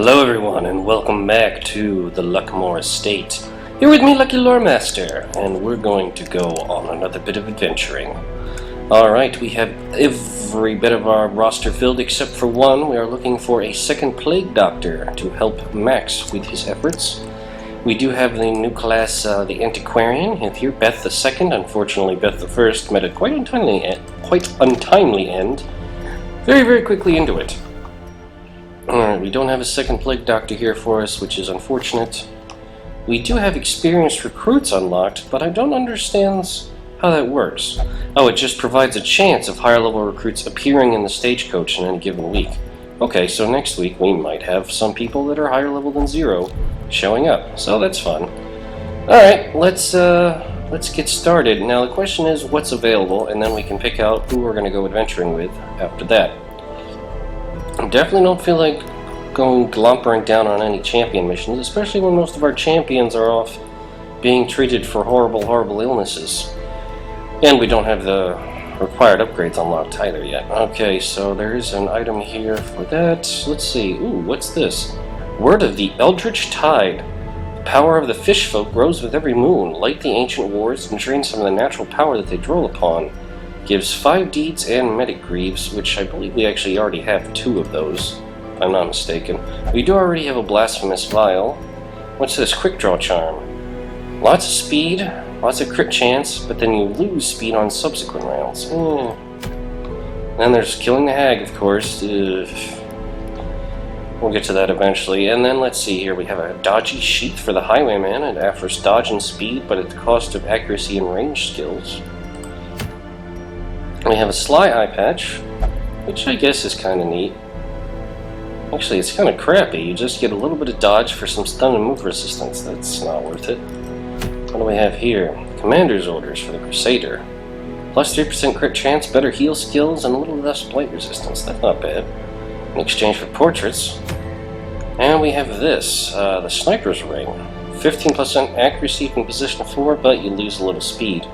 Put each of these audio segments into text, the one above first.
Hello everyone, and welcome back to the Luckmore Estate. Here with me, LuckyLoremaster, and we're going to go on another bit of adventuring. Alright, we have every bit of our roster filled except for one. We are looking for a second Plague Doctor to help Max with his efforts. We do have the new class, the Antiquarian, and here Beth the Second. Unfortunately, Beth the First met a quite untimely end. Very, very quickly into it. Alright, we don't have a second Plague Doctor here for us, which is unfortunate. We do have experienced recruits unlocked, but I don't understand how that works. Oh, it just provides a chance of higher level recruits appearing in the stagecoach in any given week. Okay, so next week we might have some people that are higher level than 0 showing up, so that's fun. Alright, let's get started. Now the question is what's available, and then we can pick out who we're going to go adventuring with after that. I definitely don't feel like going glompering down on any champion missions, especially when most of our champions are off being treated for horrible, horrible illnesses. And we don't have the required upgrades unlocked either yet. Okay, so there is an item here for that. Let's see. Ooh, what's this? Word of the Eldritch Tide. The power of the fish folk grows with every moon. Light the ancient wards and drain some of the natural power that they draw upon. Gives 5 deeds and medic greaves, which I believe we actually already have 2 of those, if I'm not mistaken. We do already have a blasphemous vial. What's this? Quick draw charm. Lots of speed, lots of crit chance, but then you lose speed on subsequent rounds. Then there's killing the hag, of course. We'll get to that eventually. And then let's see here, we have a dodgy sheath for the highwayman. It offers dodge and speed, but at the cost of accuracy and range skills. We have a sly eye patch, which I guess is kind of neat. Actually, it's kind of crappy. You just get a little bit of dodge for some stun and move resistance. That's not worth it. What do we have here? Commander's orders for the Crusader. Plus 3% crit chance, better heal skills, and a little less blight resistance. That's not bad. In exchange for portraits. And we have this, the Sniper's Ring. 15% accuracy from position 4, but you lose a little speed.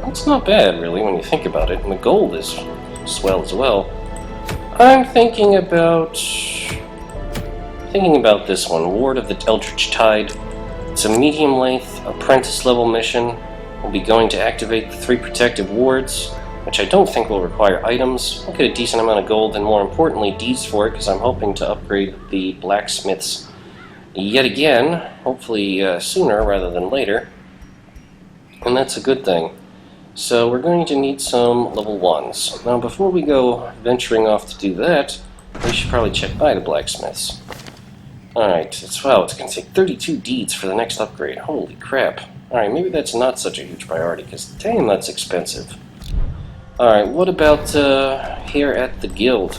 That's not bad, really, when you think about it, and the gold is swell as well. I'm thinking about this one, Ward of the Eldritch Tide. It's a medium-length, apprentice-level mission. We'll be going to activate the 3 protective wards, which I don't think will require items. We'll get a decent amount of gold, and more importantly, deeds for it, because I'm hoping to upgrade the blacksmiths yet again, hopefully sooner rather than later, and that's a good thing. So we're going to need some level 1s. Now before we go venturing off to do that, we should probably check by the blacksmiths. Alright, it's going to take 32 deeds for the next upgrade. Holy crap. Alright, maybe that's not such a huge priority, because damn, that's expensive. Alright, what about here at the guild?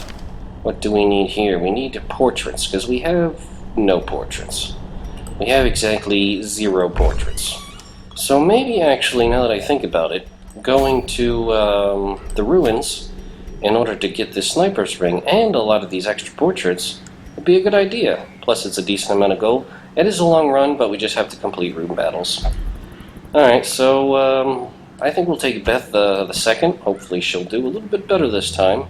What do we need here? We need portraits, because we have no portraits. We have exactly 0 portraits. So maybe actually, now that I think about it, going to the ruins in order to get this sniper's ring and a lot of these extra portraits would be a good idea. Plus it's a decent amount of gold. It is a long run, but we just have to complete room battles. Alright, so I think we'll take Beth the Second. Hopefully she'll do a little bit better this time.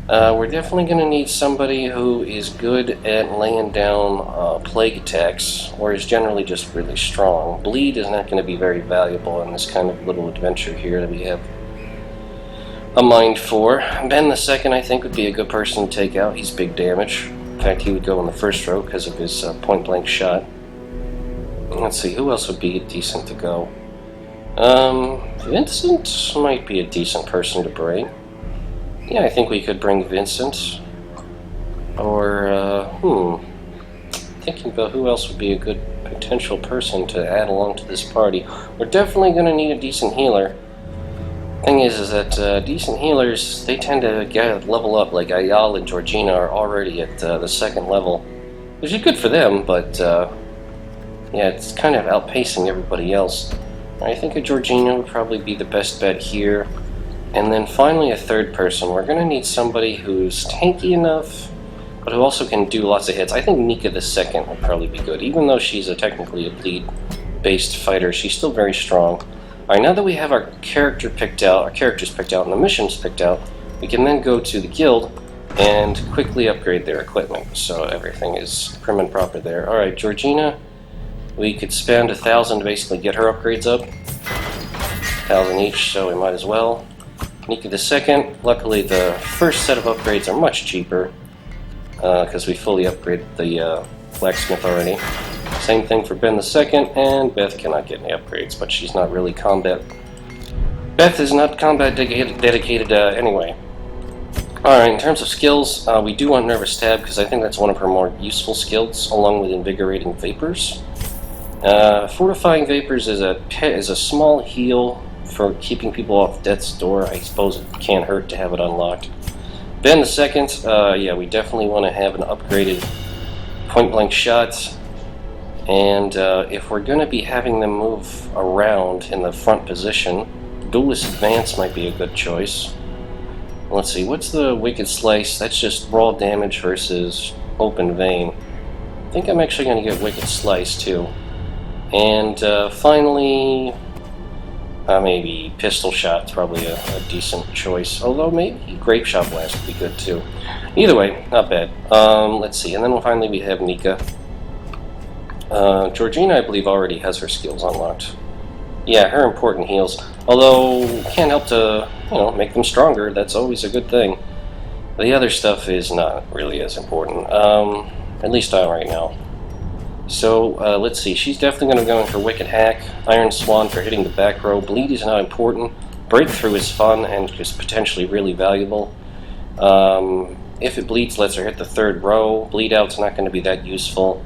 We're definitely going to need somebody who is good at laying down plague attacks, or is generally just really strong. Bleed is not going to be very valuable in this kind of little adventure here that we have a mind for. Ben the Second, I think, would be a good person to take out. He's big damage. In fact, he would go in the first row because of his point-blank shot. Let's see, who else would be decent to go? Vincent might be a decent person to bring. Yeah, I think we could bring Vincent. Or, thinking about who else would be a good potential person to add along to this party. We're definitely going to need a decent healer. Thing is that decent healers, they tend to level up. Like Ayal and Georgina are already at the 2nd level. Which is good for them, but, yeah, it's kind of outpacing everybody else. I think a Georgina would probably be the best bet here. And then finally a 3rd person. We're going to need somebody who's tanky enough, but who also can do lots of hits. I think Nika the Second would probably be good. Even though she's technically a bleed-based fighter, she's still very strong. Alright, now that we have our characters picked out, and the missions picked out, we can then go to the guild and quickly upgrade their equipment, so everything is prim and proper there. Alright, Georgina, we could spend 1,000 to basically get her upgrades up. 1,000 each, so we might as well. Nika the second, luckily the first set of upgrades are much cheaper, because we fully upgraded the blacksmith already. Same thing for Ben the second, and Beth cannot get any upgrades, but she's not really combat. Beth is not combat dedicated anyway. Alright, in terms of skills, we do want Nervous Stab, because I think that's one of her more useful skills, along with Invigorating Vapors. Fortifying Vapors is a small heal for keeping people off death's door. I suppose it can't hurt to have it unlocked. Ben the second, yeah, we definitely want to have an upgraded point-blank shot. And if we're going to be having them move around in the front position, Duelist Advance might be a good choice. Let's see, what's the Wicked Slice? That's just raw damage versus open vein. I think I'm actually going to get Wicked Slice too. And finally, maybe Pistol Shot's probably a decent choice. Although maybe Grape Shot Blast would be good too. Either way, not bad. Let's see, and then finally we have Nika. Georgina, I believe, already has her skills unlocked. Yeah, her important heals. Although, can't help to, make them stronger. That's always a good thing. The other stuff is not really as important. At least not right now. So, let's see. She's definitely going to go in for Wicked Hack. Iron Swan for hitting the back row. Bleed is not important. Breakthrough is fun and just potentially really valuable. If it bleeds, lets her hit the third row. Bleed out's not going to be that useful.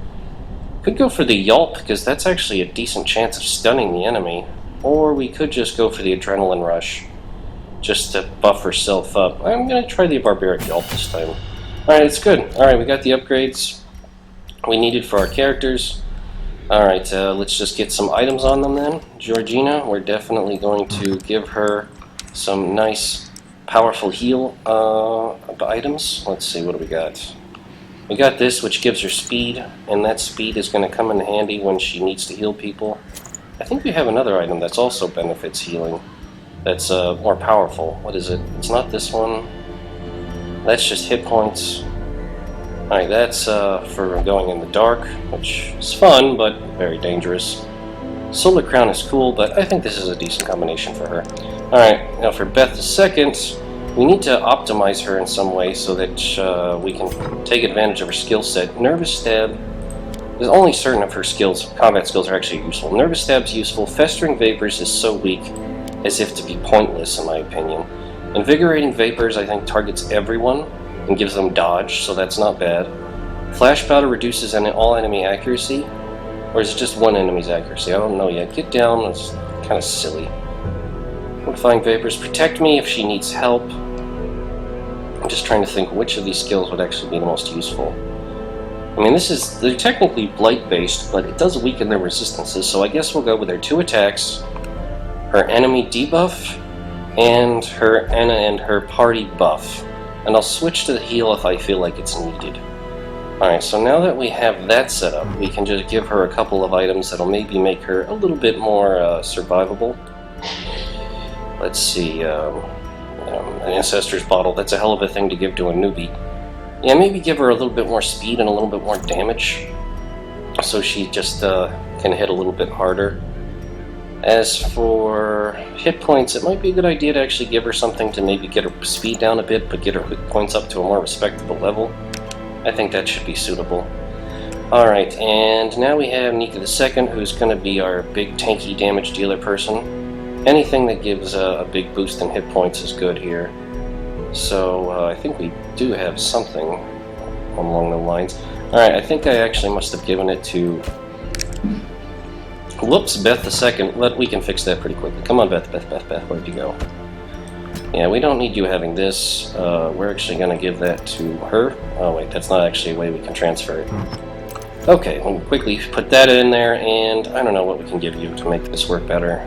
Could go for the Yelp, because that's actually a decent chance of stunning the enemy. Or we could just go for the Adrenaline Rush, just to buff herself up. I'm going to try the Barbaric Yelp this time. Alright, it's good. Alright, we got the upgrades we needed for our characters. Alright, let's just get some items on them then. Georgina, we're definitely going to give her some nice, powerful heal items. Let's see, what do we got? We got this, which gives her speed, and that speed is going to come in handy when she needs to heal people. I think we have another item that's also benefits healing, that's more powerful. What is it? It's not this one. That's just hit points. Alright, that's for going in the dark, which is fun, but very dangerous. Solar Crown is cool, but I think this is a decent combination for her. Alright, now for Beth the second, we need to optimize her in some way so that we can take advantage of her skill set. Nervous Stab, there's only certain of her skills, combat skills, are actually useful. Nervous Stab's useful. Festering Vapors is so weak as if to be pointless, in my opinion. Invigorating Vapors, I think, targets everyone and gives them dodge, so that's not bad. Flash Powder reduces all enemy accuracy, or is it just one enemy's accuracy? I don't know yet. Get down, it's kind of silly. Fortifying Vapors, protect me if she needs help. I'm just trying to think which of these skills would actually be the most useful. I mean, they're technically blight-based, but it does weaken their resistances, so I guess we'll go with her 2 attacks, her enemy debuff, and her party buff. And I'll switch to the heal if I feel like it's needed. Alright, so now that we have that set up, we can just give her a couple of items that'll maybe make her a little bit more survivable. Let's see, an Ancestor's Bottle, that's a hell of a thing to give to a newbie. Yeah, maybe give her a little bit more speed and a little bit more damage, so she just can hit a little bit harder. As for hit points, it might be a good idea to actually give her something to maybe get her speed down a bit, but get her hit points up to a more respectable level. I think that should be suitable. Alright, and now we have Nika the second, who's going to be our big tanky damage dealer person. Anything that gives a big boost in hit points is good here. So I think we do have something along the lines. Alright, I think I actually must have given it to... Whoops, Beth the second. We can fix that pretty quickly. Come on, Beth, where'd you go? Yeah, we don't need you having this. We're actually going to give that to her. Oh wait, that's not actually a way we can transfer it. Okay, we'll quickly put that in there, and I don't know what we can give you to make this work better.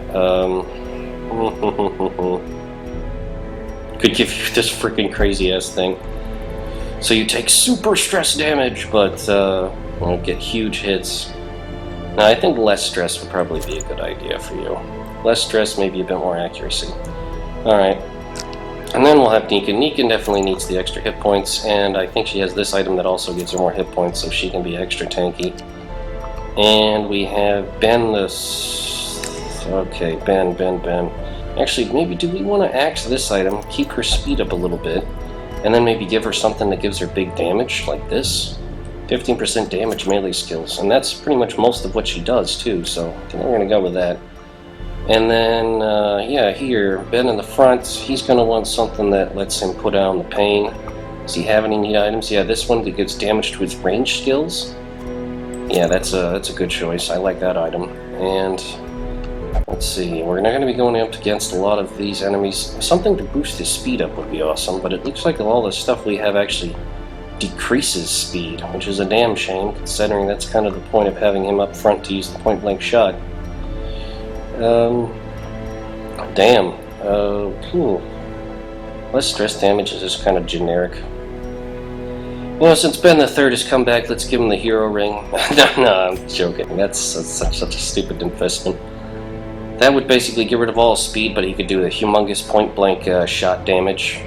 Could give you this freaking crazy-ass thing. So you take super stress damage, but won't get huge hits. Now, I think less stress would probably be a good idea for you. Less stress, maybe a bit more accuracy. Alright. And then we'll have Negan. Negan definitely needs the extra hit points, and I think she has this item that also gives her more hit points, so she can be extra tanky. And we have Ben okay, Ben. Actually, maybe do we want to axe this item, keep her speed up a little bit, and then maybe give her something that gives her big damage, like this? 15% damage melee skills, and that's pretty much most of what she does, too, so I think we're going to go with that. And then, yeah, here, Ben in the front, he's going to want something that lets him put down the pain. Does he have any neat items? Yeah, this one that gives damage to his range skills. Yeah, that's a good choice. I like that item. And let's see, we're not going to be going up against a lot of these enemies. Something to boost his speed up would be awesome, but it looks like all the stuff we have actually decreases speed, which is a damn shame, considering that's kind of the point of having him up front to use the point-blank shot. Damn. Less stress damage is just kind of generic. You know, since Ben the Third has come back, let's give him the hero ring. No, I'm joking. That's such a stupid investment. That would basically get rid of all speed, but he could do a humongous point-blank shot damage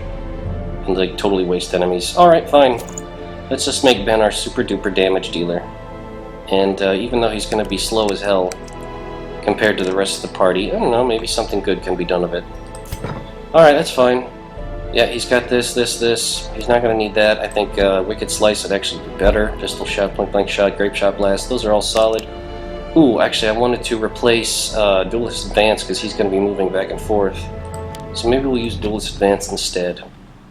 and like totally waste enemies. Alright, fine. Let's just make Ben our super-duper damage dealer. And even though he's going to be slow as hell compared to the rest of the party, I don't know, maybe something good can be done of it. Alright, that's fine. Yeah, he's got this. He's not going to need that. I think Wicked Slice would actually be better. Pistol Shot, Point Blank Shot, Grape Shot Blast, those are all solid. Ooh, actually I wanted to replace Duelist Advance because he's going to be moving back and forth. So maybe we'll use Duelist Advance instead.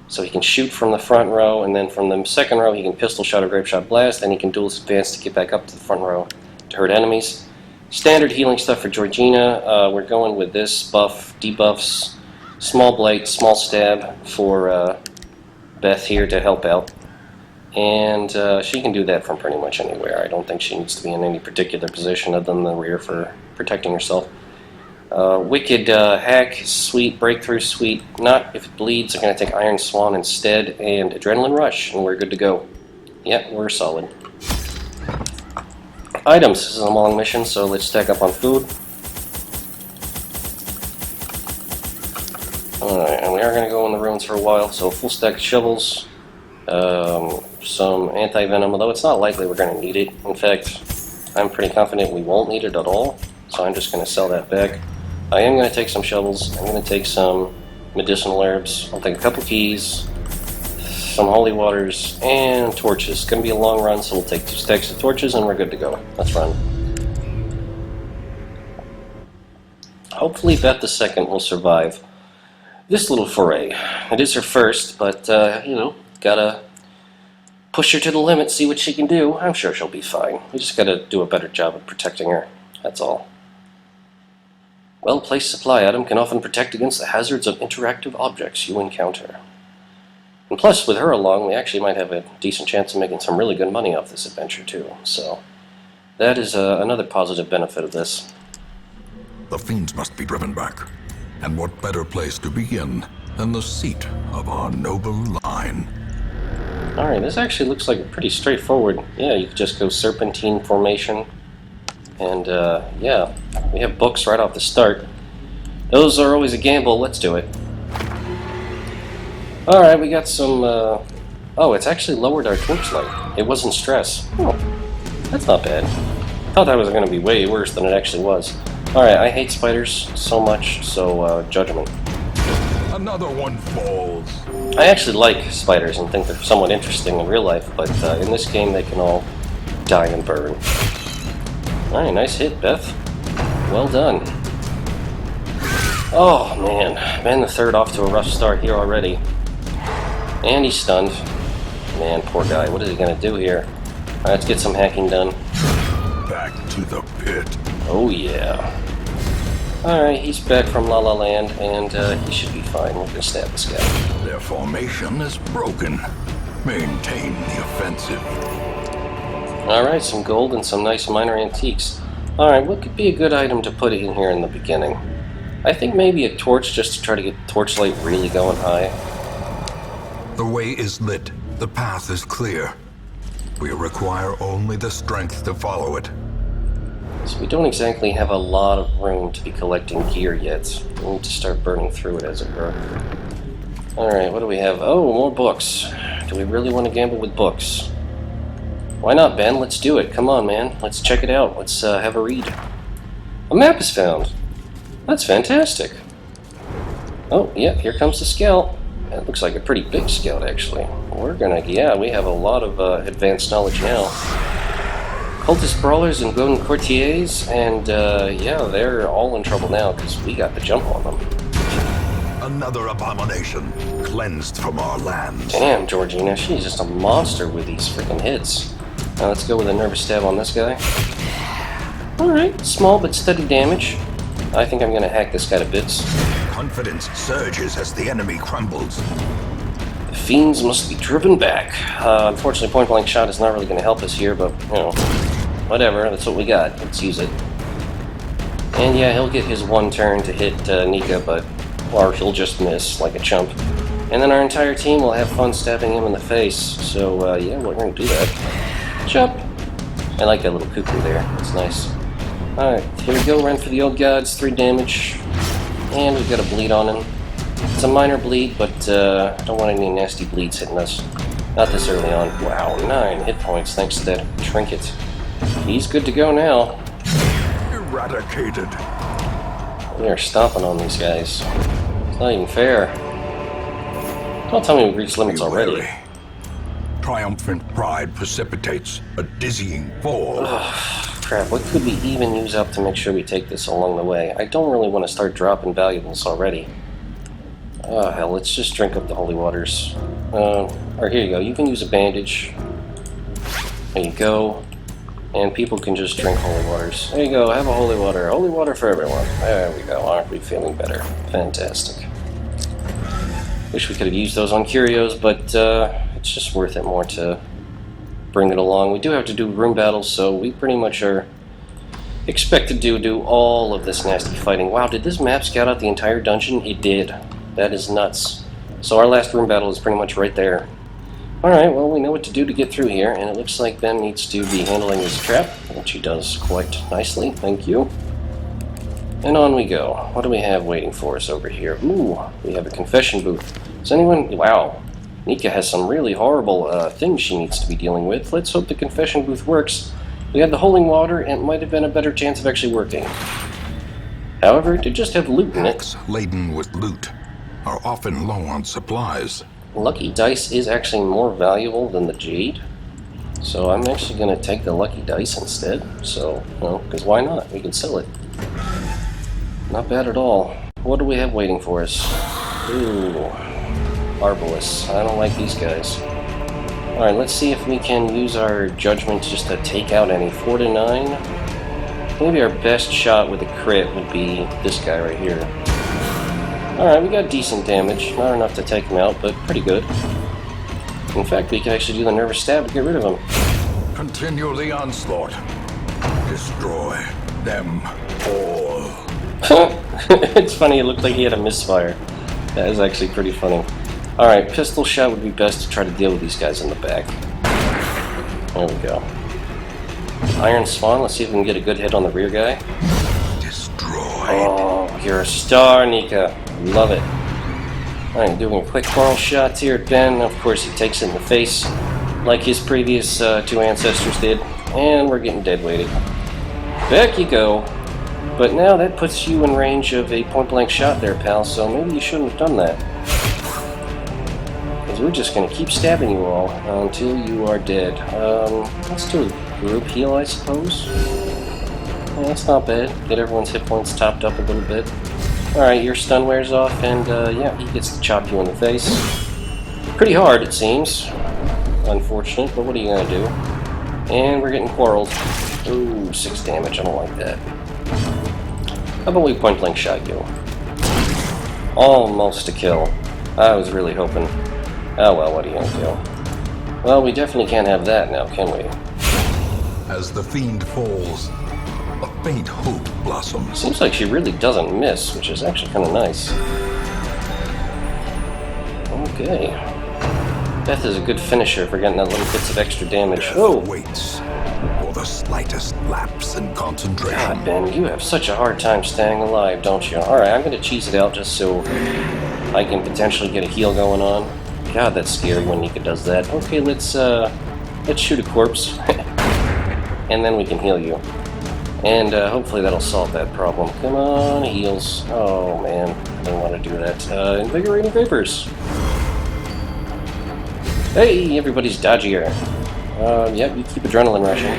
So he can shoot from the front row, and then from the second row he can Pistol Shot or Grape Shot Blast, and he can Duelist Advance to get back up to the front row to hurt enemies. Standard healing stuff for Georgina. We're going with this buff, debuffs, small blight, small stab for Beth here to help out. And she can do that from pretty much anywhere. I don't think she needs to be in any particular position other than the rear for protecting herself. Wicked Hack, sweet. Breakthrough, sweet. Not if it bleeds. I'm going to take Iron Swan instead, and Adrenaline Rush, and we're good to go. Yep, we're solid. Items. This is a long mission, so let's stack up on food. Alright, and we are going to go in the ruins for a while, so full stack of shovels, some anti-venom, although it's not likely we're going to need it. In fact, I'm pretty confident we won't need it at all, so I'm just going to sell that back. I am going to take some shovels, I'm going to take some medicinal herbs, I'll take a couple keys, some holy waters, and torches. It's going to be a long run, so we'll take 2 stacks of torches and we're good to go. Let's run. Hopefully Beth II will survive this little foray. It is her first, but, you know, gotta push her to the limit, see what she can do. I'm sure she'll be fine. We just gotta do a better job of protecting her. That's all. Well-placed supply item can often protect against the hazards of interactive objects you encounter. And plus, with her along, we actually might have a decent chance of making some really good money off this adventure, too. So, that is another positive benefit of this. The fiends must be driven back. And what better place to begin than the seat of our noble line? Alright, this actually looks like pretty straightforward. Yeah, you could just go serpentine formation. And, yeah, we have books right off the start. Those are always a gamble. Let's do it. Alright, we got some, oh, it's actually lowered our torchlight. It wasn't stress. Oh, that's not bad. I thought that was going to be way worse than it actually was. Alright, I hate spiders so much, so, judgment. Another one falls. I actually like spiders and think they're somewhat interesting in real life, but in this game they can all die and burn. Alright, nice hit, Beth. Well done. Oh, man. Ben the Third off to a rough start here already. And he's stunned. Man, poor guy. What is he going to do here? Alright, let's get some hacking done. Back to the pit. Oh, yeah. Alright, he's back from La La Land, and he should be fine. We're going to stab this guy. Their formation is broken. Maintain the offensive. Alright, some gold and some nice minor antiques. Alright, what could be a good item to put in here in the beginning? I think maybe a torch just to try to get torchlight really going high. The way is lit. The path is clear. We require only the strength to follow it. So we don't exactly have a lot of room to be collecting gear yet. We need to start burning through it, as it were. Alright, what do we have? Oh, more books. Do we really want to gamble with books? Why not, Ben? Let's do it. Come on, man. Let's check it out. Let's have a read. A map is found. That's fantastic. Oh, yeah, here comes the scout. That looks like a pretty big scout, actually. We're gonna, yeah, we have a lot of advanced knowledge now. Cultist brawlers and golden courtiers, and yeah, they're all in trouble now because we got the jump on them. Another abomination cleansed from our lands. Damn, Georgina, she's just a monster with these freaking hits. Now let's go with a nervous stab on this guy. Alright, small but steady damage. I think I'm gonna hack this guy to bits. Confidence surges as the enemy crumbles. The fiends must be driven back. Unfortunately, point blank shot is not really gonna help us here, but, you know, whatever, that's what we got. Let's use it. And yeah, he'll get his one turn to hit Nika, but or he'll just miss like a chump. And then our entire team will have fun stabbing him in the face. So yeah, we're going to do that. Jump! I like that little cuckoo there. That's nice. Alright, here we go. Run for the old gods. 3 damage. And we've got a bleed on him. It's a minor bleed, but I don't want any nasty bleeds hitting us. Not this early on. Wow, 9 hit points thanks to that trinket. He's good to go now. Eradicated. We are stomping on these guys. It's not even fair. Don't tell me we've reached limits already. Triumphant pride precipitates a dizzying fall. Ugh, crap, what could we even use up to make sure we take this along the way? I don't really want to start dropping valuables already. Oh, hell, let's just drink up the holy waters. Or here you go, you can use a bandage. There you go. And people can just drink holy waters. There you go, have a holy water. Holy water for everyone. There we go, aren't we feeling better? Fantastic. Wish we could have used those on curios, but it's just worth it more to bring it along. We do have to do room battles, so we pretty much are expected to do all of this nasty fighting. Wow, did this map scout out the entire dungeon? It did. That is nuts. So our last room battle is pretty much right there. Alright, well, we know what to do to get through here, and it looks like Ben needs to be handling this trap, which he does quite nicely. Thank you. And on we go. What do we have waiting for us over here? Ooh, we have a confession booth. Does anyone... Wow. Nika has some really horrible things she needs to be dealing with. Let's hope the confession booth works. We have the holy water, and it might have been a better chance of actually working. However, to just have loot in it... Packs laden with loot are often low on supplies. Lucky dice is actually more valuable than the jade. So I'm actually going to take the lucky dice instead. So, well, because why not? We can sell it. Not bad at all. What do we have waiting for us? Ooh, Arbalists. I don't like these guys. Alright, let's see if we can use our judgment just to take out any. 4 to 9. Maybe our best shot with a crit would be this guy right here. Alright, we got decent damage. Not enough to take him out, but pretty good. In fact, we can actually do the nervous stab to get rid of him. Continue the onslaught. Destroy them all. It's funny, it looked like he had a misfire. That is actually pretty funny. Alright, pistol shot would be best to try to deal with these guys in the back. There we go. Iron Swan, let's see if we can get a good hit on the rear guy. Destroy. Oh, you're a star, Nika. Love it. Alright, doing quick quarrel shots here at Ben. Of course, he takes it in the face, like his previous 2 ancestors did. And we're getting dead-weighted. Back you go. But now that puts you in range of a point-blank shot there, pal, so maybe you shouldn't have done that. Because we're just going to keep stabbing you all until you are dead. Let's do a group heal, I suppose. Yeah, that's not bad. Get everyone's hit points topped up a little bit. Alright, your stun wears off, and yeah, he gets to chop you in the face. Pretty hard, it seems. Unfortunate, but what are you going to do? And we're getting quarreled. Ooh, 6 damage, I don't like that. How about we point blank shot you? Almost a kill. I was really hoping. Oh well, what are you going to do? Well, we definitely can't have that now, can we? As the fiend falls, a faint hope blossoms. Seems like she really doesn't miss, which is actually kind of nice. Okay. Death is a good finisher for getting that little bits of extra damage. Death Oh! waits for the slightest lapse in concentration. God, Ben, you have such a hard time staying alive, don't you? Alright, I'm going to cheese it out just so I can potentially get a heal going on. God, that's scary when Nika does that. Okay, let's shoot a corpse. And then we can heal you. And hopefully that'll solve that problem. Come on, heals. Oh man, I don't want to do that. Invigorating Vapors. Hey, everybody's dodgier. Yep, you keep adrenaline rushing.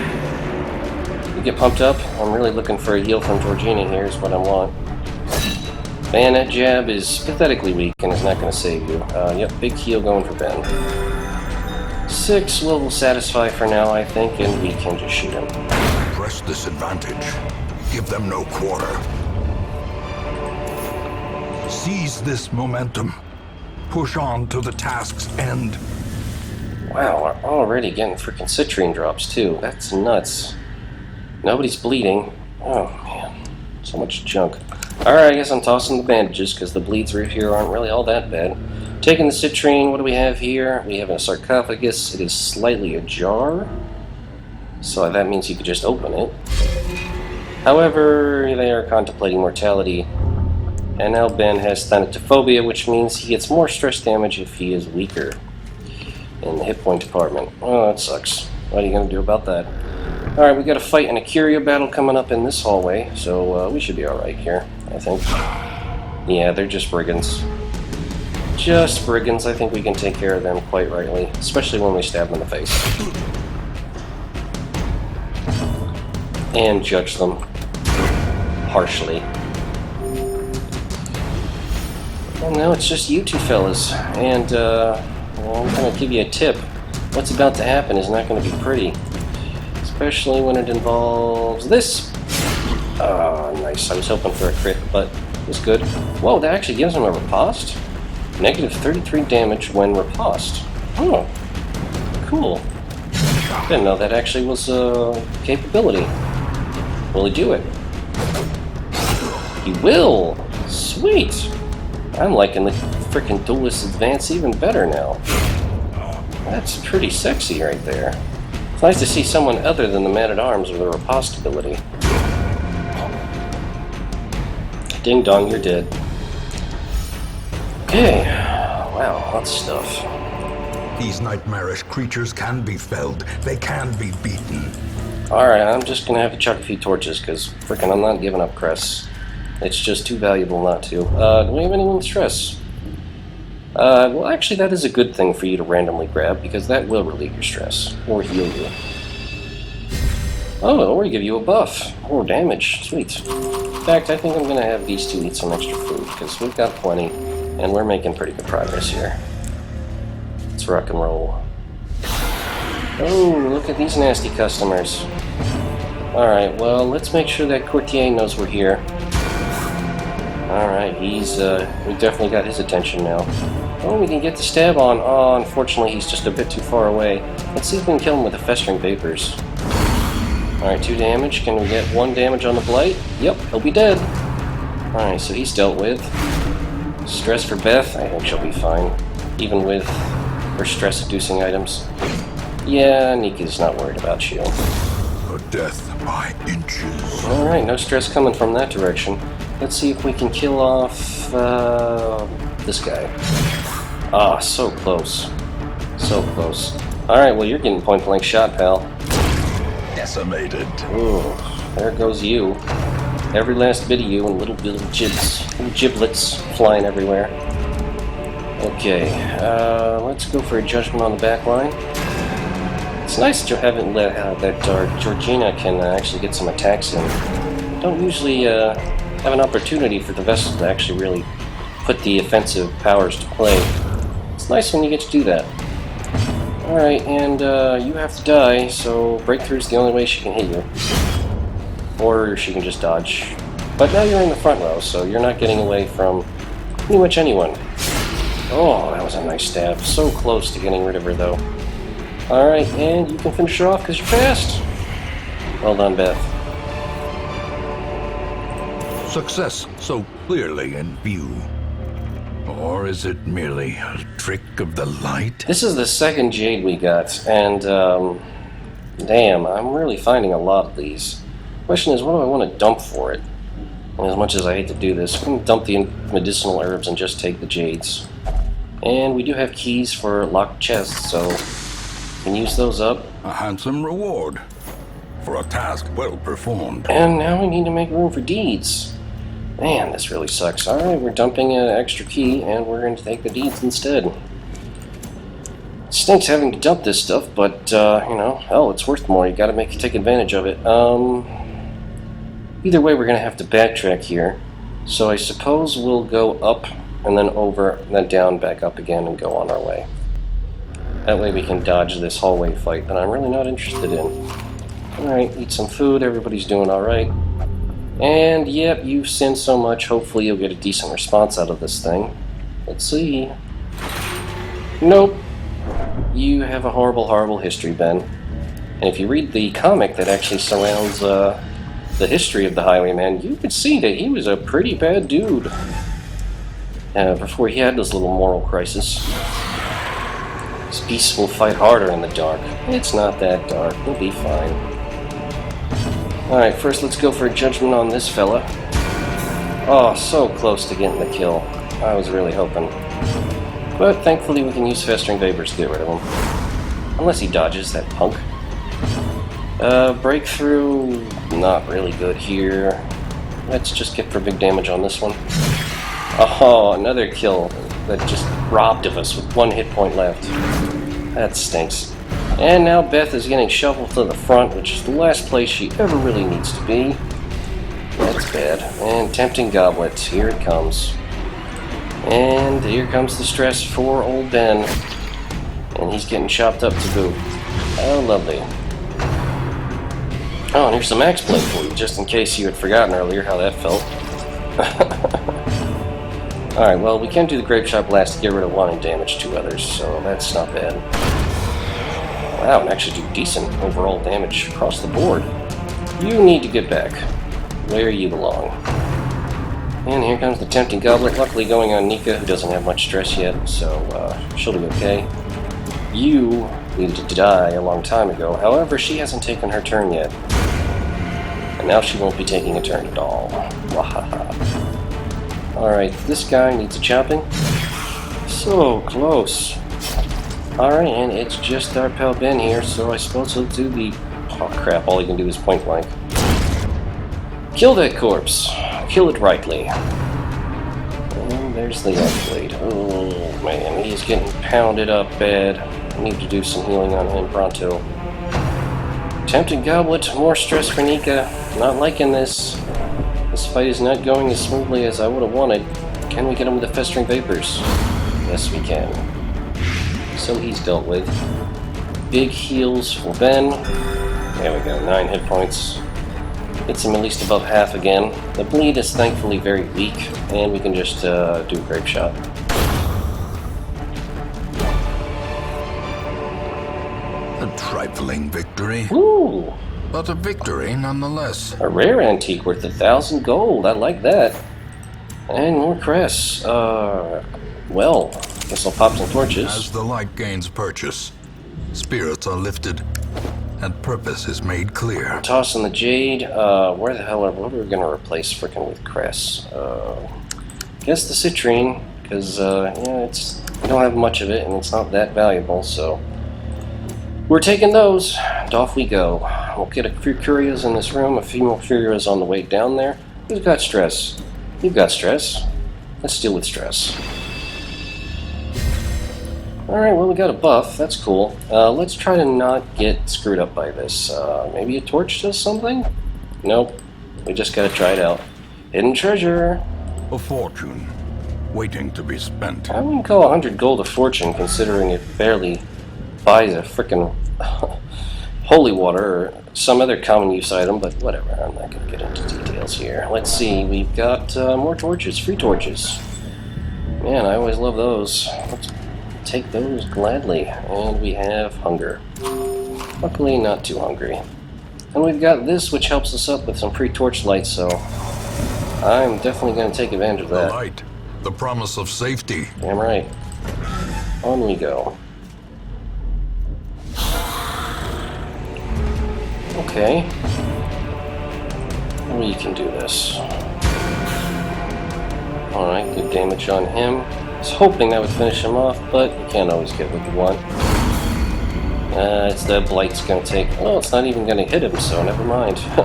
You get pumped up. I'm really looking for a heal from Georgina here is what I want. Bayonet jab is pathetically weak and is not going to save you. Yep, big heal going for Ben. 6 will satisfy for now, I think, and we can just shoot him. Press this advantage. Give them no quarter. Seize this momentum. Push on to the task's end. Wow, we're already getting freaking citrine drops, too. That's nuts. Nobody's bleeding. Oh, man. So much junk. Alright, I guess I'm tossing the bandages, because the bleeds right here aren't really all that bad. Taking the citrine, what do we have here? We have a sarcophagus. It is slightly ajar. So that means you could just open it. However, they are contemplating mortality. And now Ben has thanatophobia, which means he gets more stress damage if he is weaker in the hit point department. Oh, that sucks. What are you going to do about that? Alright, we got a fight and a curio battle coming up in this hallway, so we should be alright here, I think. Yeah, they're just brigands. Just brigands. I think we can take care of them quite rightly, especially when we stab them in the face. And judge them harshly. Well, now it's just you two fellas, and well, I'm going to give you a tip. What's about to happen is not going to be pretty. Especially when it involves this. Oh, nice. I was hoping for a crit, but it was good. Whoa, that actually gives him a riposte? Negative 33 damage when riposte. Oh, cool. Didn't know that actually was a capability. Will he do it? He will! Sweet! I'm liking the frickin' Duelist Advance even better now. That's pretty sexy right there. It's nice to see someone other than the Man-at-Arms with a riposte ability. Ding dong, you're dead. Okay. Wow, lots of stuff. These nightmarish creatures can be felled. They can be beaten. Alright, I'm just gonna have to chuck a few torches, because frickin' I'm not giving up Cress. It's just too valuable not to. Do we have anyone with stress? Well, actually, that is a good thing for you to randomly grab, because that will relieve your stress, or heal you. Oh, or give you a buff, or damage. Sweet. In fact, I think I'm going to have these two eat some extra food, because we've got plenty, and we're making pretty good progress here. Let's rock and roll. Oh, look at these nasty customers. Alright, well, let's make sure that Courtier knows we're here. Alright, he's, we definitely got his attention now. Oh, we can get the stab on. Oh, unfortunately, he's just a bit too far away. Let's see if we can kill him with the Festering Vapors. Alright, 2 damage. Can we get 1 damage on the Blight? Yep, he'll be dead. Alright, so he's dealt with. Stress for Beth? I think she'll be fine. Even with her stress-inducing items. Yeah, Nika's not worried about you. A death by inches. Alright, no stress coming from that direction. Let's see if we can kill off, this guy. Ah, so close. So close. Alright, well, you're getting point-blank shot, pal. Decimated. Ooh, there goes you. Every last bit of you and little giblets flying everywhere. Okay, let's go for a judgment on the back line. It's nice that you haven't that Georgina can actually get some attacks in. Don't usually have an opportunity for the vessels to actually really put the offensive powers to play. It's nice when you get to do that. Alright, and you have to die, so Breakthrough's the only way she can hit you. Or she can just dodge. But now you're in the front row, so you're not getting away from pretty much anyone. Oh, that was a nice stab. So close to getting rid of her, though. Alright, and you can finish her off because you're fast. Well done, Beth. Success so clearly in view. Or is it merely a trick of the light? This is the second Jade we got, and, damn, I'm really finding a lot of these. Question is, what do I want to dump for it? And as much as I hate to do this, we can dump the medicinal herbs and just take the jades. And we do have keys for locked chests, so we can use those up. A handsome reward for a task well performed. And now we need to make room for deeds. Man, this really sucks. Alright, we're dumping an extra key, and we're going to take the deeds instead. Stinks having to dump this stuff, but, you know, hell, it's worth more. You gotta take advantage of it. Either way, we're gonna have to backtrack here. So I suppose we'll go up, and then over, and then down, back up again, and go on our way. That way we can dodge this hallway fight that I'm really not interested in. Alright, eat some food, everybody's doing alright. And, yep, you've sinned so much, hopefully you'll get a decent response out of this thing. Let's see. Nope. You have a horrible, horrible history, Ben. And if you read the comic that actually surrounds the history of the Highwayman, you could see that he was a pretty bad dude. Before he had this little moral crisis. His beasts will fight harder in the dark. It's not that dark. We'll be fine. Alright, first let's go for a judgment on this fella. Oh, so close to getting the kill. I was really hoping. But thankfully we can use Festering Vapors to get rid of him. Unless he dodges, that punk. Breakthrough, not really good here. Let's just get for big damage on this one. Oh, another kill that just robbed of us with 1 hit point left. That stinks. And now Beth is getting shuffled to the front, which is the last place she ever really needs to be. That's bad. And Tempting Goblet, here it comes. And here comes the stress for old Ben. And he's getting chopped up to boot. Oh, lovely. Oh, and here's some Axe Blade for you, just in case you had forgotten earlier how that felt. Alright, well, we can do the Grape Shot Blast to get rid of 1 and damage 2 others, so that's not bad. Wow, and actually do decent overall damage across the board. You need to get back where you belong. And here comes the Tempting Goblet, luckily going on Nika, who doesn't have much stress yet, so she'll be okay. You needed to die a long time ago, however, she hasn't taken her turn yet. And now she won't be taking a turn at all. Wahaha. Alright, this guy needs a chopping. So close. Alright, and it's just our pal Ben here, so I suppose he'll do the... Oh crap, all he can do is point blank. Kill that corpse. Kill it rightly. And there's the upgrade. Oh man, he is getting pounded up bad. I need to do some healing on him pronto. Tempting Goblet, more stress for Nika. Not liking this. This fight is not going as smoothly as I would have wanted. Can we get him with the Festering Vapors? Yes, we can. So he's dealt with. Big heals for Ben. There we go, 9 hit points. Gets him at least above half again. The bleed is thankfully very weak, and we can just do a Grape Shot. A trifling victory. Ooh! But a victory nonetheless. A rare antique worth 1,000 gold. I like that. And more cress. Well, guess I'll pop some torches. As the light gains purchase, spirits are lifted, and purpose is made clear. Tossing the jade. Where the hell what are we going to replace frickin' with cress? Guess the citrine, because, yeah, we don't have much of it, and it's not that valuable, so... We're taking those, and off we go. We'll get a few curios in this room, a few more curios on the way down there. Who's got stress? You've got stress. Let's deal with stress. Alright, well we got a buff, that's cool. Let's try to not get screwed up by this. Maybe a torch does something? Nope, we just gotta try it out. Hidden treasure! A fortune, waiting to be spent. I wouldn't call 100 gold a fortune, considering it barely buys a frickin' holy water or some other common use item, but whatever, I'm not gonna get into details here. Let's see, we've got more torches, free torches. Man, I always love those. Let's take those gladly. And we have hunger. Luckily, not too hungry. And we've got this, which helps us up with some free torchlight, so I'm definitely going to take advantage of that. The light, the promise of safety. Damn right. On we go. Okay. We can do this. Alright, good damage on him. I was hoping that would finish him off, but you can't always get what you want. It's the Blight's gonna take... Oh, it's not even gonna hit him, so never mind. I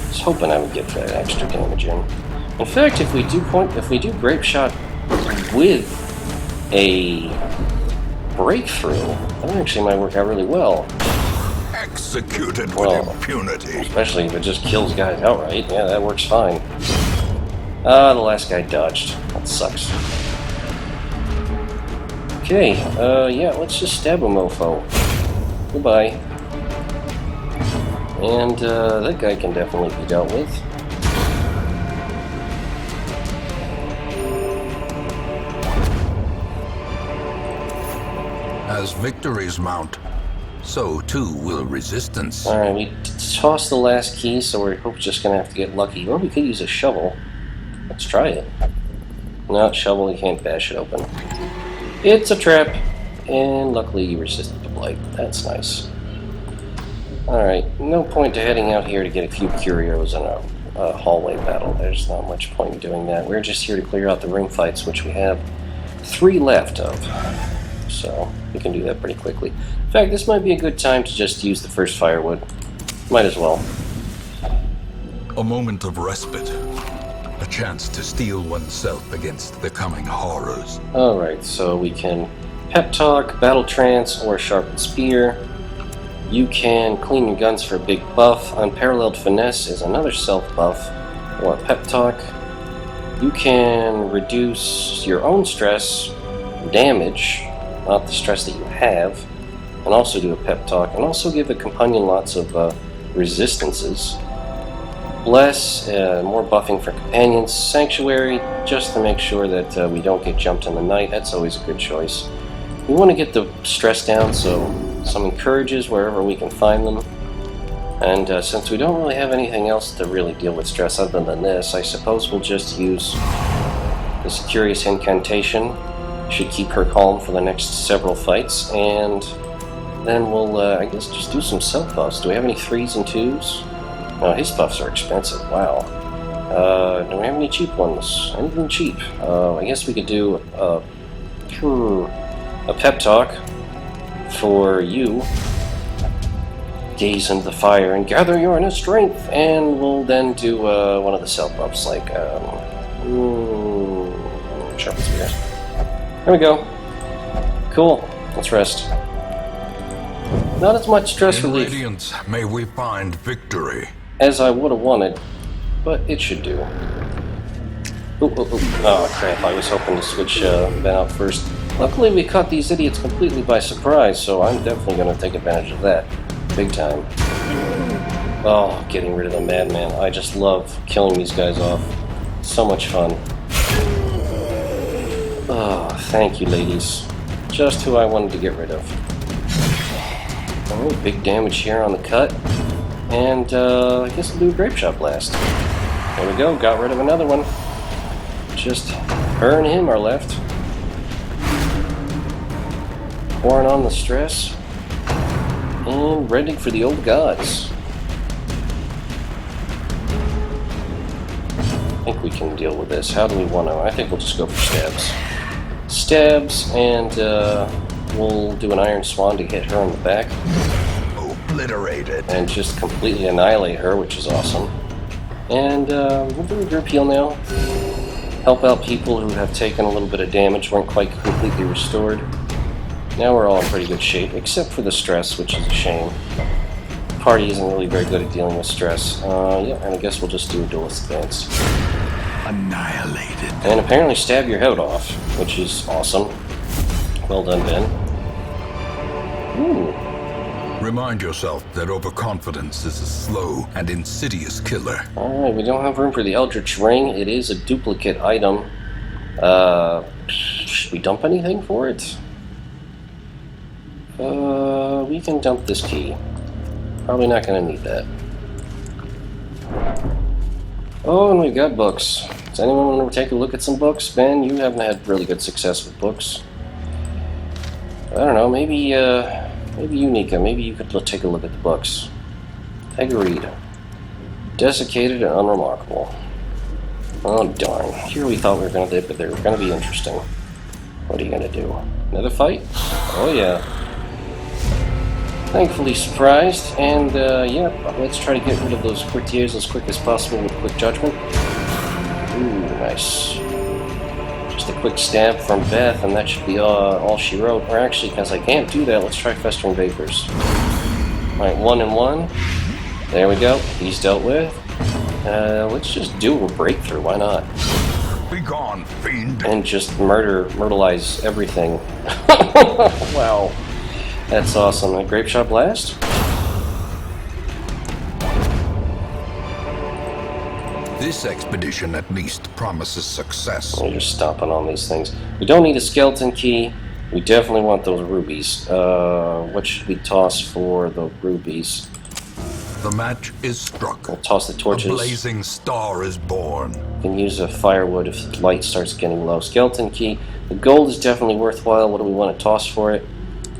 was hoping I would get that extra damage in. In fact, if we do Grape Shot with a breakthrough, that actually might work out really well. Executed with impunity. Especially if it just kills guys outright. Yeah, that works fine. The last guy dodged. That sucks. Okay, yeah, let's just stab a mofo. Goodbye. And, that guy can definitely be dealt with. As victories mount, so too will resistance. Alright, we tossed the last key, so we're just gonna have to get lucky. Or we could use a shovel. Let's try it. No, shovel, you can't bash it open. It's a trap, and luckily you resisted the blight. That's nice. Alright, no point to heading out here to get a few curios in a hallway battle. There's not much point in doing that. We're just here to clear out the ring fights, which we have 3 left of. So, we can do that pretty quickly. In fact, this might be a good time to just use the first firewood. Might as well. A moment of respite. A chance to steel oneself against the coming horrors. Alright, so we can pep talk, battle trance, or sharpen spear. You can clean your guns for a big buff. Unparalleled finesse is another self buff, or pep talk. You can reduce your own stress, damage, not the stress that you have, and also do a pep talk, and also give a companion lots of resistances. Bless, more buffing for companions. Sanctuary, just to make sure that we don't get jumped in the night. That's always a good choice. We want to get the stress down, so some encourages wherever we can find them. And since we don't really have anything else to really deal with stress other than this, I suppose we'll just use this curious incantation. Should keep her calm for the next several fights, and then we'll, I guess, just do some self buffs. Do we have any 3s and 2s? No, his buffs are expensive. Wow. Do we have any cheap ones? Anything cheap? I guess we could do a pep talk for you. Gaze into the fire and gather your inner strength, and we'll then do one of the self buffs, like sharpen spear. There we go. Cool. Let's rest. Not as much stress relief. In radiance, may we find victory. As I would have wanted, but it should do. Ooh. Oh crap, I was hoping to switch Ben out first. Luckily we caught these idiots completely by surprise, so I'm definitely going to take advantage of that. Big time. Oh, getting rid of the madman. I just love killing these guys off. So much fun. Oh, thank you, ladies. Just who I wanted to get rid of. Oh, big damage here on the cut. And, I guess we'll do a Grape Shot Blast. There we go, got rid of another one. Just her and him are left. Pouring on the stress. And ready for the old gods. I think we can deal with this. How do we want to? I think we'll just go for stabs. Stabs, and we'll do an Iron Swan to hit her in the back. Obliterated. And just completely annihilate her, which is awesome. And we'll do a group heal now. Help out people who have taken a little bit of damage, weren't quite completely restored. Now we're all in pretty good shape, except for the stress, which is a shame. The party isn't really very good at dealing with stress. Yeah, and I guess we'll just do a duelist advance. Annihilated. And apparently stab your head off, which is awesome. Well done, Ben. Ooh. Remind yourself that overconfidence is a slow and insidious killer. Alright, we don't have room for the Eldritch Ring. It is a duplicate item. Should we dump anything for it? We can dump this key. Probably not going to need that. Oh, and we've got books. Does anyone want to take a look at some books? Ben, you haven't had really good success with books. I don't know, maybe you, Nika, maybe you could take a look at the books. Take a read. Desiccated and unremarkable. Oh, darn. Here we thought we were going to dip, but they were going to be interesting. What are you going to do? Another fight? Oh, yeah. Thankfully surprised, and yeah, let's try to get rid of those courtiers as quick as possible with quick judgment. Ooh, nice. Just a quick stab from Beth, and that should be all she wrote. Or actually, because I can't do that, let's try Festering Vapors. Alright, 1 and 1. There we go. He's dealt with. Let's just do a breakthrough. Why not? Be gone, fiend. And just myrtleize everything. Wow. That's awesome. A Grape Shot Blast? This expedition at least promises success. We're just stomping on these things. We don't need a skeleton key. We definitely want those rubies. What should we toss for the rubies? The match is struck. We'll toss the torches. A blazing star is born. We can use a firewood if the light starts getting low. Skeleton key. The gold is definitely worthwhile. What do we want to toss for it?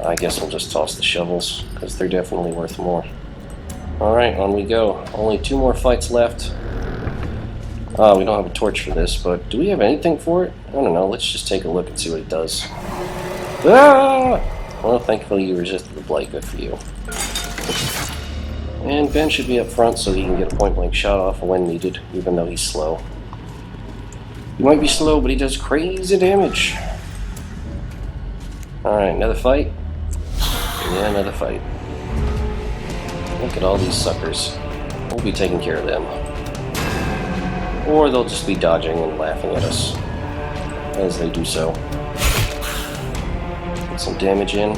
I guess we'll just toss the shovels, because they're definitely worth more. Alright, on we go. Only 2 more fights left. We don't have a torch for this, but do we have anything for it? I don't know. Let's just take a look and see what it does. Ah! Well, thankfully you resisted the blight. Good for you. And Ben should be up front so he can get a point-blank shot off when needed, even though he's slow. He might be slow, but he does crazy damage. Alright, another fight. Yeah, another fight. Look at all these suckers. We'll be taking care of them. Or they'll just be dodging and laughing at us as they do so. Get some damage in.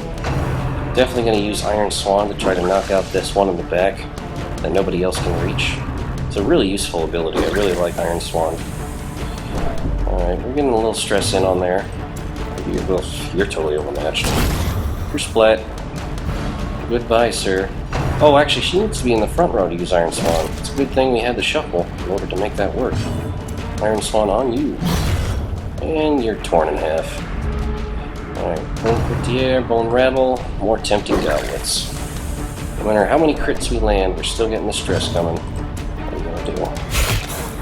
Definitely going to use Iron Swan to try to knock out this one in the back that nobody else can reach. It's a really useful ability. I really like Iron Swan. Alright, we're getting a little stress in on there. You're totally overmatched. You're splat. Goodbye, sir. Oh, actually, she needs to be in the front row to use Iron Swan. It's a good thing we had the shuffle in order to make that work. Iron Swan on you. And you're torn in half. Alright, Bone Courtier, Bone Rabble, more Tempting Goblets. No matter how many crits we land, we're still getting the stress coming. What are you gonna do?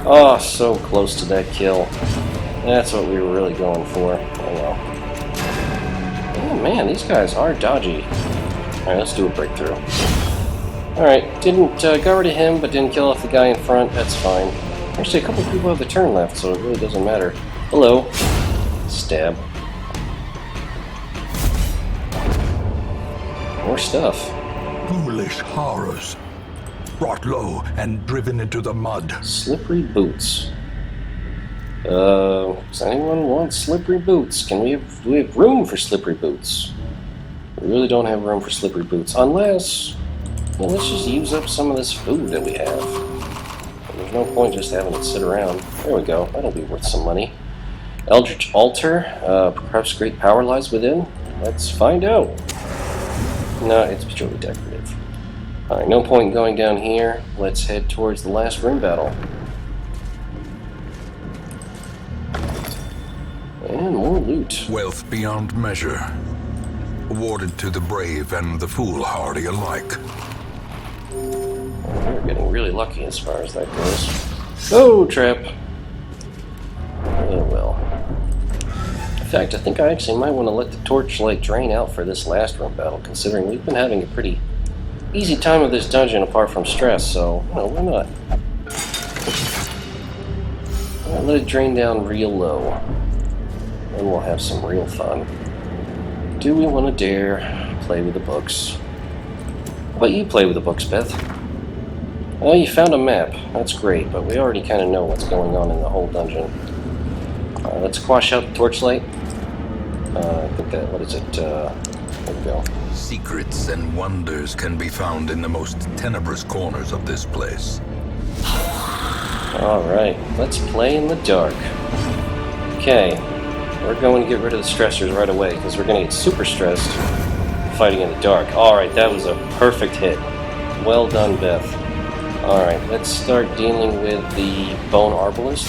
Oh, so close to that kill. That's what we were really going for. Oh well. Oh man, these guys are dodgy. Alright, let's do a breakthrough. Alright, got rid of him, but didn't kill off the guy in front. That's fine. Actually, a couple people have the turn left, so it really doesn't matter. Hello. Stab. More stuff. Foolish horrors. Brought low and driven into the mud. Slippery boots. Does anyone want slippery boots? Do we have room for slippery boots? We really don't have room for slippery boots, unless, well, let's just use up some of this food that we have. There's no point just having it sit around. There we go. That'll be worth some money. Eldritch Altar. Perhaps great power lies within. Let's find out. No, it's purely decorative. Alright, no point in going down here. Let's head towards the last room battle. And more loot. Wealth beyond measure. Awarded to the brave and the foolhardy alike. We're getting really lucky as far as that goes. Oh, trap! Oh, well. In fact, I think I actually might want to let the torchlight drain out for this last room battle, considering we've been having a pretty easy time of this dungeon apart from stress, so, you know, why not? I'll let it drain down real low, and we'll have some real fun. Do we want to dare play with the books? But you play with the books, Beth. Oh, you found a map. That's great, but we already kind of know what's going on in the whole dungeon. Let's quash out the torchlight. I think that, what is it? There we go. Secrets and wonders can be found in the most tenebrous corners of this place. Alright, let's play in the dark. Okay, we're going to get rid of the stressors right away, because we're going to get super stressed fighting in the dark. Alright, that was a perfect hit. Well done, Beth. Alright, let's start dealing with the Bone Arbalist.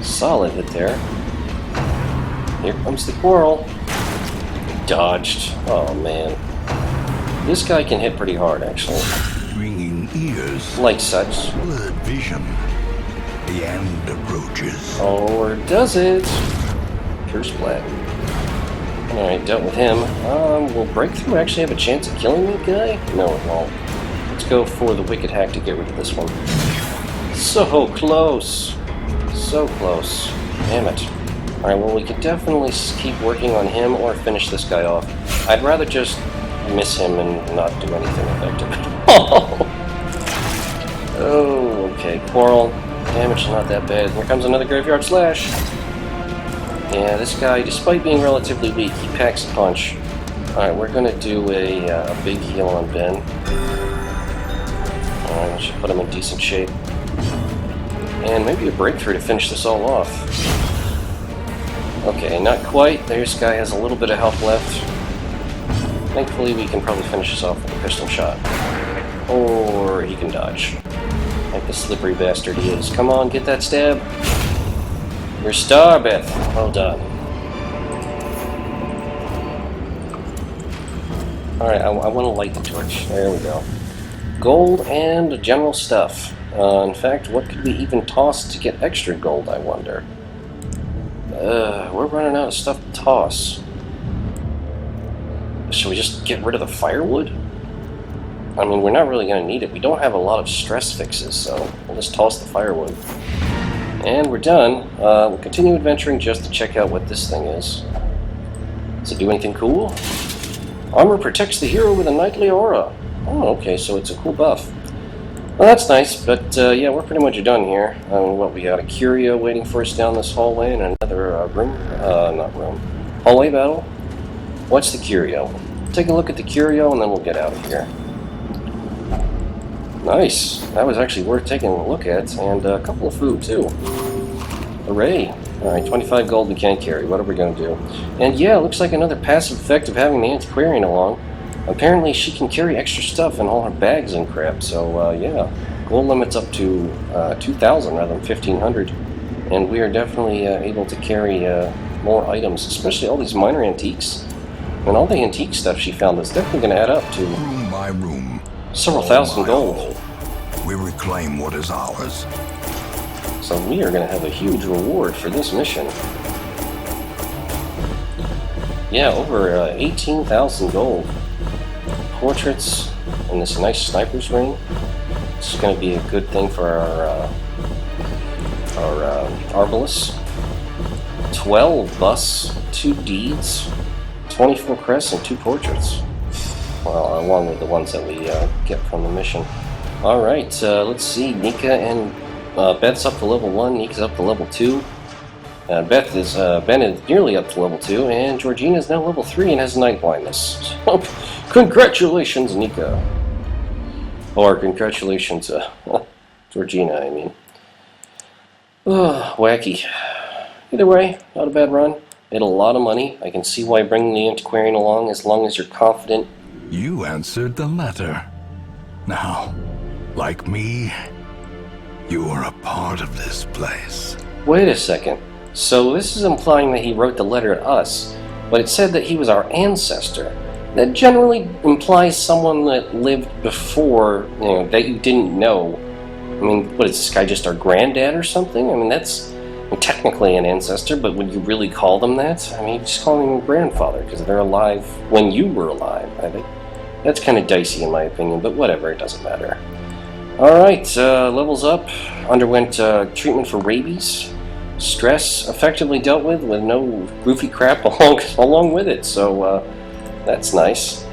Solid hit there. Here comes the Quarrel. Dodged. Oh, man. This guy can hit pretty hard, actually. Ringing ears. Like such. Blurred vision. The end approaches. Or does it? Curse Black. Alright, dealt with him. Will Breakthrough actually have a chance of killing that guy? No, it won't. Let's go for the Wicked Hack to get rid of this one. So close! So close. Damn it. Alright, well, we could definitely keep working on him or finish this guy off. I'd rather just miss him and not do anything effective. Oh, okay. Quarrel. Damage is not that bad. Here comes another Graveyard Slash. Yeah, this guy, despite being relatively weak, he packs a punch. Alright, we're going to do a big heal on Ben. Alright, we should put him in decent shape. And maybe a Breakthrough to finish this all off. Okay, not quite. This guy has a little bit of health left. Thankfully, we can probably finish this off with a pistol shot. Or he can dodge. Like the slippery bastard he is. Come on, get that stab. Your star, Beth. Well done. Alright, I want to light the torch. There we go. Gold and general stuff. In fact, what could we even toss to get extra gold, I wonder? We're running out of stuff to toss. Should we just get rid of the firewood? I mean, we're not really going to need it. We don't have a lot of stress fixes, so we'll just toss the firewood. And we're done. We'll continue adventuring just to check out what this thing is. Does it do anything cool? Armor protects the hero with a knightly aura. Oh, okay, so it's a cool buff. Well, that's nice, but yeah, we're pretty much done here. What, we got a curio waiting for us down this hallway and another hallway battle? What's the curio? Take a look at the curio and then we'll get out of here. Nice. That was actually worth taking a look at, and a couple of food too. Hooray. Alright, 25 gold we can't carry. What are we going to do? And yeah, looks like another passive effect of having the Antiquarian along. Apparently she can carry extra stuff in all her bags and crap, so yeah. Gold limit's up to 2,000 rather than 1,500. And we are definitely able to carry more items, especially all these minor antiques. And all the antique stuff she found is definitely going to add up to room by room, several thousand gold. We reclaim what is ours. So we are going to have a huge reward for this mission. Yeah, over 18,000 gold. Portraits and this nice sniper's ring. This is going to be a good thing for our Arbalest. 12 busts, 2 deeds, 24 crests, and 2 portraits. Well, along with the ones that we get from the mission. Alright, let's see. Nika and Beth's up to level 1, Nika's up to level 2. Ben is nearly up to level 2, and Georgina is now level 3 and has night blindness. So, congratulations, Nika. Or congratulations, Georgina, I mean. Wacky. Either way, not a bad run. Made a lot of money. I can see why bringing the Antiquarian along, as long as you're confident. You answered the letter. Now, like me, you are a part of this place. Wait a second. So this is implying that he wrote the letter to us, but it said that he was our ancestor. That generally implies someone that lived before, that you didn't know. I mean, what is this guy, just our granddad or something? I mean, that's technically an ancestor, but would you really call them that? I mean, you just call them grandfather, because they're alive when you were alive, I think. That's kind of dicey in my opinion, but whatever, it doesn't matter. Alright, levels up. Underwent treatment for rabies. Stress effectively dealt with no goofy crap along with it, so that's nice.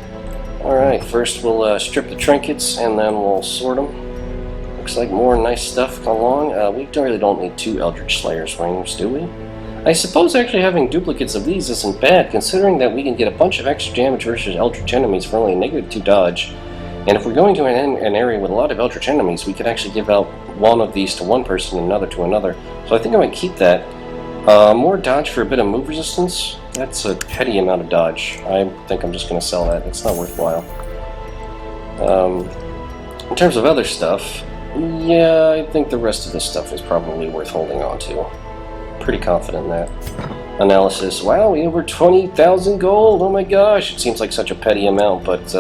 Alright, first we'll strip the trinkets and then we'll sort them. Looks like more nice stuff along. We really don't need 2 Eldritch Slayer's rings, do we? I suppose actually having duplicates of these isn't bad, considering that we can get a bunch of extra damage versus Eldritch enemies for only a -2 dodge. And if we're going to an area with a lot of Eldritch enemies, we could actually give out one of these to one person and another to another. So I think I might keep that. More dodge for a bit of move resistance. That's a petty amount of dodge. I think I'm just going to sell that. It's not worthwhile. In terms of other stuff, yeah, I think the rest of this stuff is probably worth holding on to. Pretty confident in that. Analysis. Wow, we over 20,000 gold. Oh my gosh, it seems like such a petty amount, but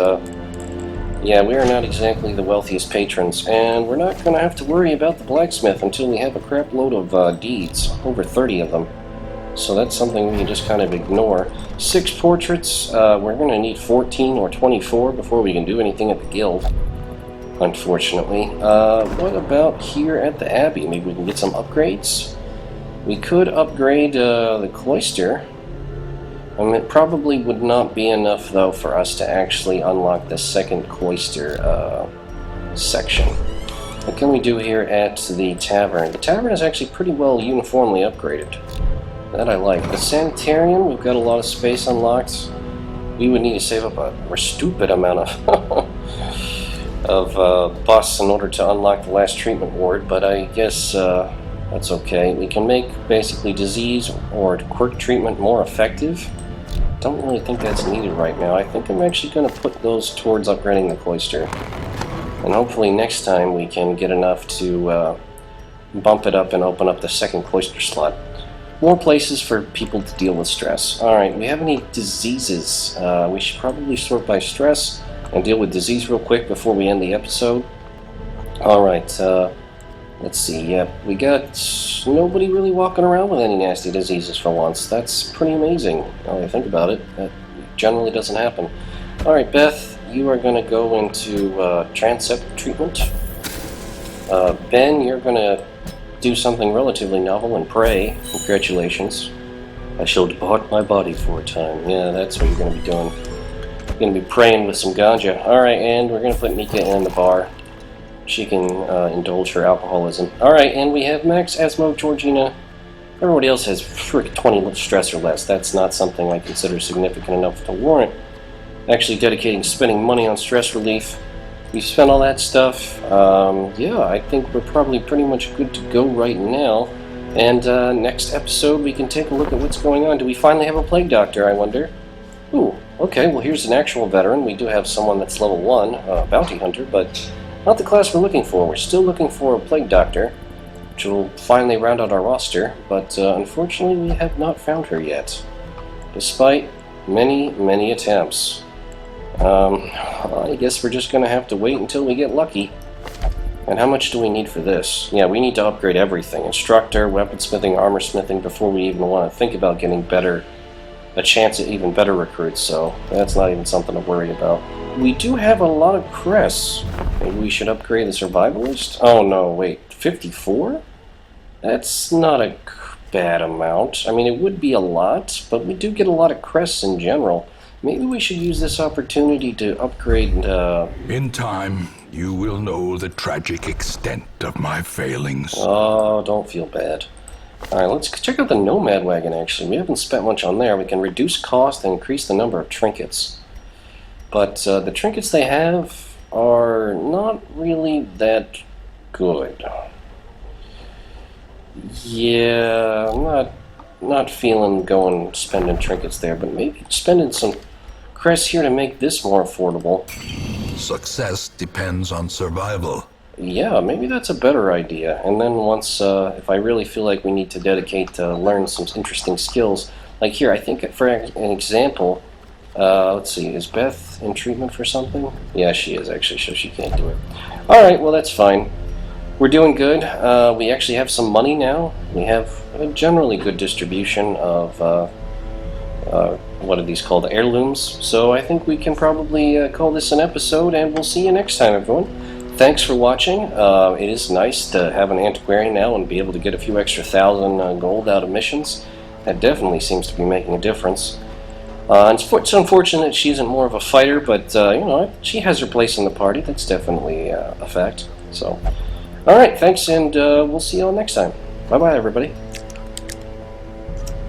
Yeah, we are not exactly the wealthiest patrons, and we're not going to have to worry about the blacksmith until we have a crap load of deeds, over 30 of them. So that's something we can just kind of ignore. 6 portraits, we're going to need 14 or 24 before we can do anything at the guild, unfortunately. What about here at the Abbey? Maybe we can get some upgrades? We could upgrade the cloister. It probably would not be enough, though, for us to actually unlock the second cloister section. What can we do here at the tavern? The tavern is actually pretty well uniformly upgraded. That I like. The sanitarium, we've got a lot of space unlocked. We would need to save up a stupid amount of busts in order to unlock the last treatment ward, but I guess that's okay. We can make basically disease or quirk treatment more effective. Don't really think that's needed right now. I think I'm actually going to put those towards upgrading the cloister. And hopefully next time we can get enough to bump it up and open up the second cloister slot. More places for people to deal with stress. Alright, we have any diseases? We should probably sort by stress and deal with disease real quick before we end the episode. Alright, let's see. Yeah, we got nobody really walking around with any nasty diseases for once. That's pretty amazing, now that I think about it. That generally doesn't happen. Alright, Beth, you are going to go into transept treatment. Ben, you're going to do something relatively novel and pray. Congratulations. I shall depart my body for a time. Yeah, that's what you're going to be doing. You're going to be praying with some ganja. Alright, and we're going to put Mika in the bar. She can indulge her alcoholism. Alright, and we have Max, Asmo, Georgina. Everybody else has 20 stress or less. That's not something I consider significant enough to warrant actually dedicating spending money on stress relief. We've spent all that stuff. Yeah, I think we're probably pretty much good to go right now. And next episode we can take a look at what's going on. Do we finally have a plague doctor, I wonder? Ooh, okay, well here's an actual veteran. We do have someone that's level 1, bounty hunter, but not the class we're looking for. We're still looking for a plague doctor, which will finally round out our roster, but unfortunately we have not found her yet, despite many, many attempts. I guess we're just going to have to wait until we get lucky. And how much do we need for this? Yeah, we need to upgrade everything. Instructor, weaponsmithing, armorsmithing, before we even want to think about getting a chance at even better recruits, so that's not even something to worry about. We do have a lot of crests. Maybe we should upgrade the survivalist? Oh no, wait, 54? That's not a bad amount. I mean, it would be a lot, but we do get a lot of crests in general. Maybe we should use this opportunity to upgrade In time, you will know the tragic extent of my failings. Oh, don't feel bad. Alright, let's check out the Nomad Wagon, actually. We haven't spent much on there. We can reduce cost and increase the number of trinkets. But the trinkets they have are not really that good. Yeah, I'm not feeling going spending trinkets there, but maybe spending some crests here to make this more affordable. Success depends on survival. Yeah, maybe that's a better idea. And then once, if I really feel like we need to dedicate to learn some interesting skills, like here, I think for an example, let's see, is Beth in treatment for something? Yeah, she is actually, so she can't do it. Alright, well that's fine. We're doing good. We actually have some money now. We have a generally good distribution of, what are these called, heirlooms. So I think we can probably call this an episode, and we'll see you next time, everyone. Thanks for watching. It is nice to have an antiquarian now and be able to get a few extra thousand gold out of missions. That definitely seems to be making a difference. It's unfortunate she isn't more of a fighter, but you know, she has her place in the party. That's definitely a fact. So, all right, thanks, and we'll see you all next time. Bye-bye, everybody.